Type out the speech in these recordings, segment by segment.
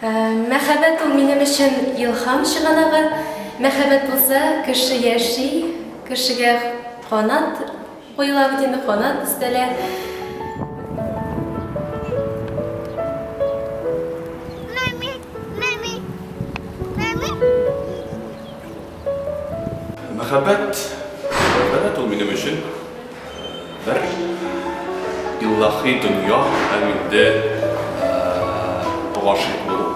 Мәхәббәт ул минем өчен илһам чыганагы. Мәхәббәт булса, кеше яши, кешегә канат куела бит инде, канат өстәлә. Мәхәббәт ул минем өчен бер илаһи дөнья һәм инде гашыйк булу.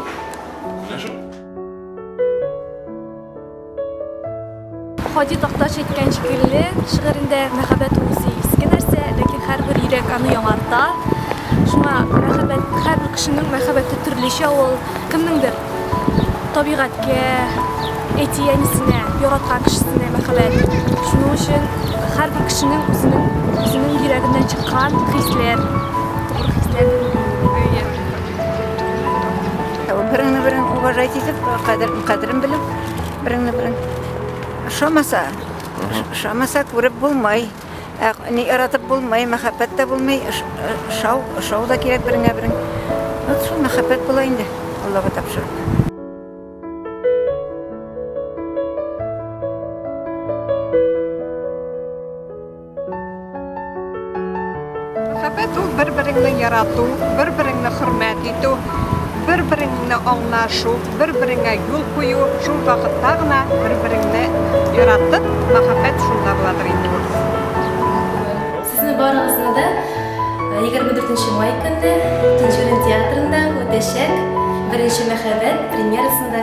Хади Такташ әйткән шикелле, шигырендә мәхәббәт үзе иске нәрсә, ләкин һәрбер йөрәк аны яңарта. Шуңа мәхәббәт, һәрбер кешенең мәхәббәте төрлечә, ул кемнеңдер табигатькә, әти-әнисенә, яраткан кешесенә мәхәббәт. Шуның өчен һәрбер кешенең үзенең йөрәгеннән чыккан хисләр, тугры хисләр. Берен уважать итеп, кадерен белеп, берен шамаса күреп булмай, ни яратып булмай, мәхәббәт тә булмай, шау да кирәк берен. Вот шул мәхәббәт була инде, Аллага тапшырып. Мәхәббәт ул бер-береңне ярату, бер-береңне хөрмәт итү, бер-береңне аңлашу, бер-береңгә юл кую, шул вакытта гына бер-береңне яратып, мәхәббәт шунда буладыр инде. Сезне барыгызны да 24 май көнне Төнчүлен театрында үтәчәк беренче мәхәббәт премьерасында